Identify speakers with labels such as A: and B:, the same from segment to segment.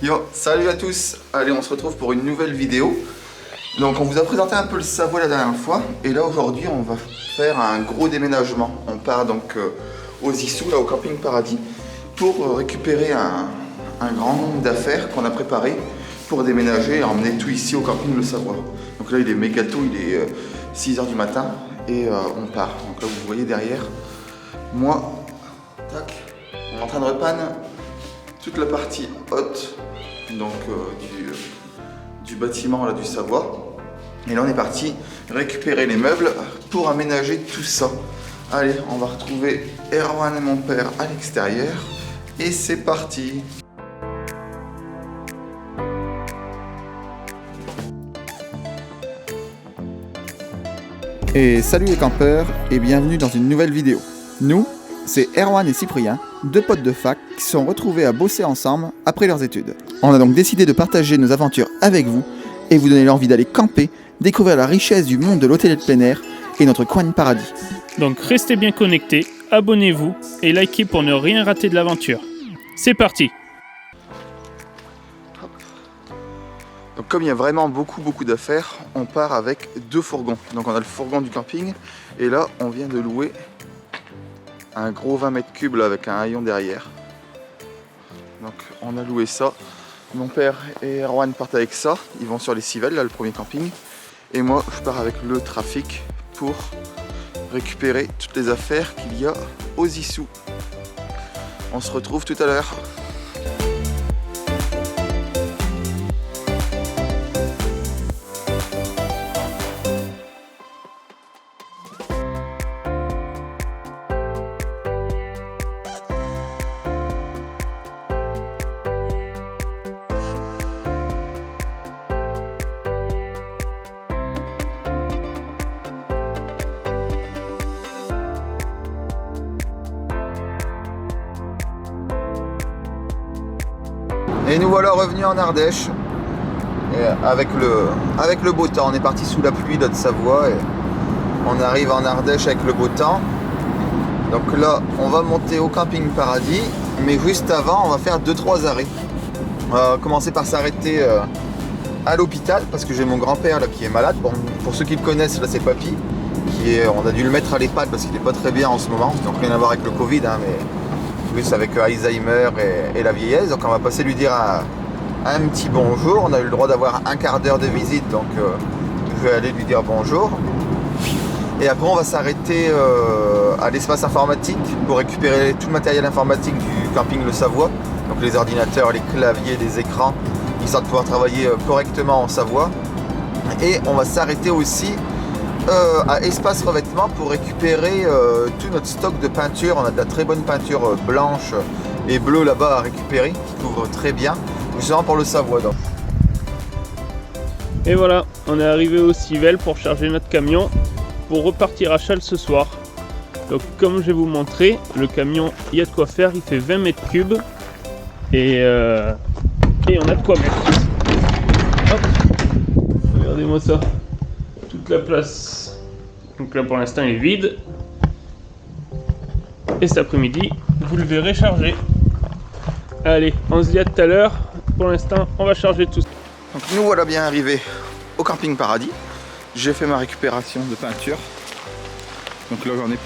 A: Yo, salut à tous. Allez, on se retrouve pour une nouvelle vidéo. Donc on vous a présenté un peu le Savoie la dernière fois. Et là aujourd'hui on va faire un gros déménagement. On part donc aux Issous, là au camping Paradis, pour récupérer un grand nombre d'affaires qu'on a préparées pour déménager et emmener tout ici au camping Le Savoie. Donc là il est méga tôt, il est 6 h du matin et on part. Donc là vous voyez derrière moi, tac, on est en train de repanne toute la partie haute donc du bâtiment là, du Savoie. Et là on est parti récupérer les meubles pour aménager tout ça. Allez, on va retrouver Erwan et mon père à l'extérieur et c'est parti. Et salut les campeurs et bienvenue dans une nouvelle vidéo. Nous, c'est Erwan et Cyprien, deux potes de fac qui se sont retrouvés à bosser ensemble après leurs études. On a donc décidé de partager nos aventures avec vous et vous donner l'envie d'aller camper, découvrir la richesse du monde de l'hôtellerie de plein air et notre coin de paradis.
B: Donc restez bien connectés, abonnez-vous et likez pour ne rien rater de l'aventure. C'est parti!
A: Donc comme il y a vraiment beaucoup d'affaires, on part avec deux fourgons. Donc on a le fourgon du camping et là on vient de louer un gros 20 mètres cubes là, avec un haillon derrière. Donc on a loué ça. Mon père et Erwan partent avec ça. Ils vont sur les Civelles, là le premier camping. Et moi je pars avec le trafic pour récupérer toutes les affaires qu'il y a aux Issous. On se retrouve tout à l'heure. Et nous voilà revenus en Ardèche et avec le beau temps. On est parti sous la pluie de Savoie et on arrive en Ardèche avec le beau temps. Donc là on va monter au camping Paradis, mais juste avant on va faire 2-3 arrêts. On va commencer par s'arrêter à l'hôpital parce que j'ai mon grand-père là qui est malade. Bon, pour ceux qui le connaissent, là c'est Papy. On a dû le mettre à l'EHPAD parce qu'il n'est pas très bien en ce moment. Donc rien à voir avec le Covid, hein, mais plus avec Alzheimer et la vieillesse. Donc on va passer lui dire un petit bonjour. On a eu le droit d'avoir un quart d'heure de visite, donc je vais aller lui dire bonjour. Et après on va s'arrêter à l'espace informatique pour récupérer tout le matériel informatique du camping Le Savoie. Donc les ordinateurs, les claviers, les écrans, histoire de pouvoir travailler correctement en Savoie. Et on va s'arrêter aussi à Espace Revêtement pour récupérer tout notre stock de peinture. On a de la très bonne peinture blanche et bleue là-bas à récupérer, qui couvre très bien, justement pour le Savoie. Donc.
B: Et voilà, on est arrivé aux Civelles pour charger notre camion pour repartir à Châles ce soir. Donc comme je vais vous montrer, le camion, il y a de quoi faire, il fait 20 mètres cubes et on a de quoi mettre. Hop, regardez-moi ça. Toute la place, donc là pour l'instant il est vide, et cet après-midi vous le verrez chargé. Allez, on se dit à tout à l'heure. Pour l'instant on va charger tout ça.
A: Donc nous voilà bien arrivés au camping Paradis. J'ai fait ma récupération de peinture, donc là j'en ai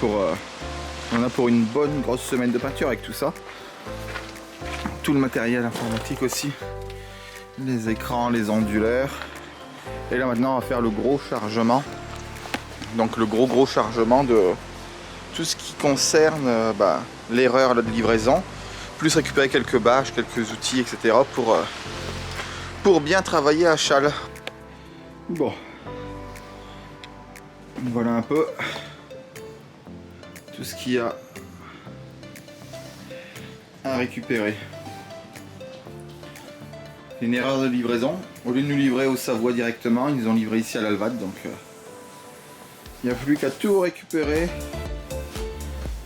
A: on a pour une bonne grosse semaine de peinture avec tout ça, tout le matériel informatique aussi, les écrans, les onduleurs. Et là maintenant on va faire le gros chargement, donc le gros chargement de tout ce qui concerne l'erreur de livraison, plus récupérer quelques bâches, quelques outils, etc. pour bien travailler à Châles. Bon, voilà un peu tout ce qu'il y a à récupérer. Une erreur de livraison. Au lieu de nous livrer au Savoie directement, ils nous ont livré ici à l'Alvad, donc il n'y a plus qu'à tout récupérer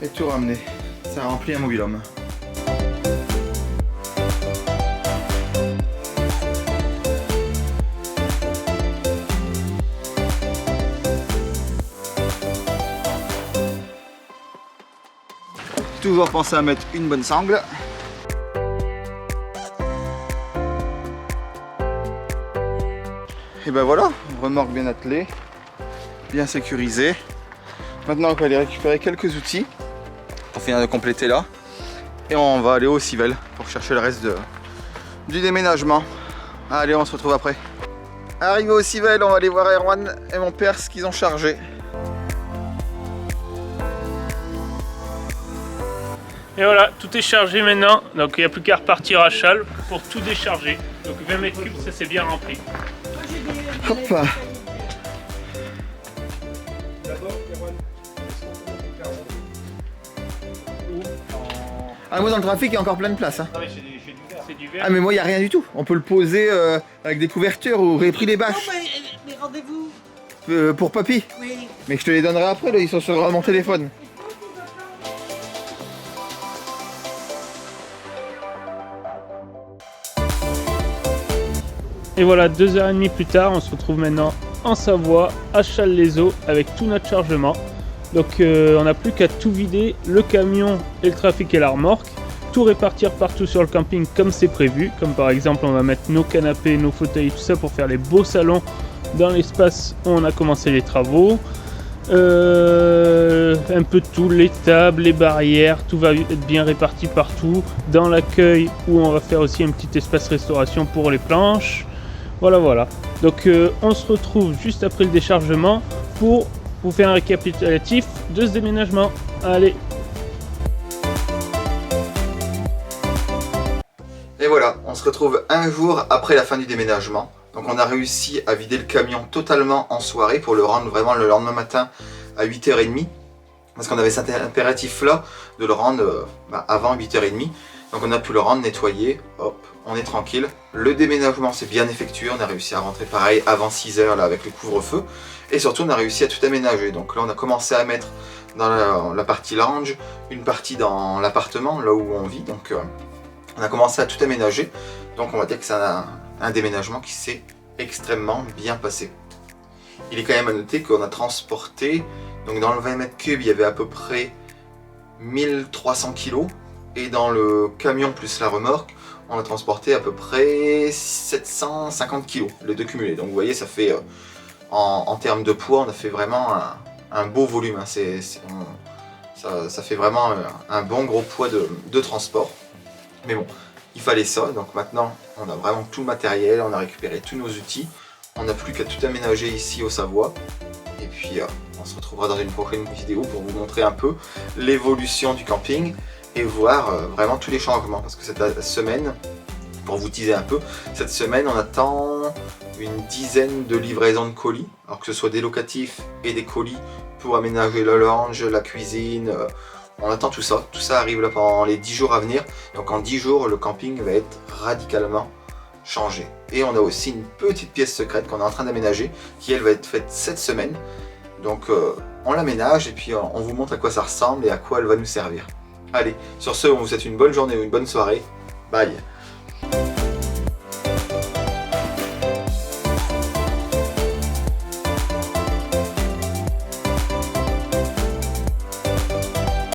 A: et tout ramener. Ça remplit un mobil-homme. Toujours penser à mettre une bonne sangle. Et ben voilà, remorque bien attelée, bien sécurisée. Maintenant on va aller récupérer quelques outils pour finir de compléter là. Et on va aller au Civelle pour chercher le reste du déménagement. Allez, on se retrouve après. Arrivé au Civelle, on va aller voir Erwan et mon père ce qu'ils ont chargé.
B: Et voilà, tout est chargé maintenant, donc il n'y a plus qu'à repartir à Châles pour tout décharger. Donc 20 mètres cubes, ça c'est bien rempli.
A: Hop. Ah, moi dans le trafic il y a encore plein de place. Hein.
B: C'est du verre.
A: Ah mais moi il n'y a rien du tout. On peut le poser avec des couvertures ou repris les bâches.
C: Non, mais rendez-vous.
A: Pour papy.
C: Oui.
A: Mais je te les donnerai après, là, ils sont sur mon téléphone.
B: Et voilà, 2h30 plus tard, on se retrouve maintenant en Savoie, à Châles-les-Eaux, avec tout notre chargement. Donc on n'a plus qu'à tout vider, le camion et le trafic et la remorque, tout répartir partout sur le camping comme c'est prévu. Comme par exemple, on va mettre nos canapés, nos fauteuils, tout ça pour faire les beaux salons dans l'espace où on a commencé les travaux. Un peu de tout, les tables, les barrières, tout va être bien réparti partout. Dans l'accueil où on va faire aussi un petit espace restauration pour les planches. Voilà. Donc on se retrouve juste après le déchargement pour vous faire un récapitulatif de ce déménagement. Allez.
A: Et voilà, on se retrouve un jour après la fin du déménagement. Donc on a réussi à vider le camion totalement en soirée pour le rendre vraiment le lendemain matin à 8h30. Parce qu'on avait cet impératif là de le rendre avant 8h30. Donc on a pu le rendre, nettoyer, hop, on est tranquille. Le déménagement s'est bien effectué, on a réussi à rentrer pareil avant 6h là avec le couvre-feu. Et surtout on a réussi à tout aménager. Donc là on a commencé à mettre dans la partie lounge, une partie dans l'appartement, là où on vit. Donc on a commencé à tout aménager. Donc on va dire que c'est un déménagement qui s'est extrêmement bien passé. Il est quand même à noter qu'on a transporté, donc dans le 20 mètres cubes il y avait à peu près 1300 kg. Et dans le camion plus la remorque, on a transporté à peu près 750 kg, les deux cumulés. Donc vous voyez, ça fait, en termes de poids, on a fait vraiment un beau volume. Hein. Ça fait vraiment un bon gros poids de transport. Mais bon, il fallait ça. Donc maintenant, on a vraiment tout le matériel, on a récupéré tous nos outils. On n'a plus qu'à tout aménager ici au Savoie. Et puis, on se retrouvera dans une prochaine vidéo pour vous montrer un peu l'évolution du camping. Et voir vraiment tous les changements, parce que cette semaine, pour vous teaser un peu, cette semaine on attend une dizaine de livraisons de colis, alors que ce soit des locatifs et des colis pour aménager le lounge, la cuisine, on attend tout ça arrive là pendant les 10 jours à venir, donc en 10 jours le camping va être radicalement changé. Et on a aussi une petite pièce secrète qu'on est en train d'aménager, qui elle va être faite cette semaine, donc on l'aménage et puis on vous montre à quoi ça ressemble et à quoi elle va nous servir. Allez, sur ce, on vous souhaite une bonne journée ou une bonne soirée. Bye!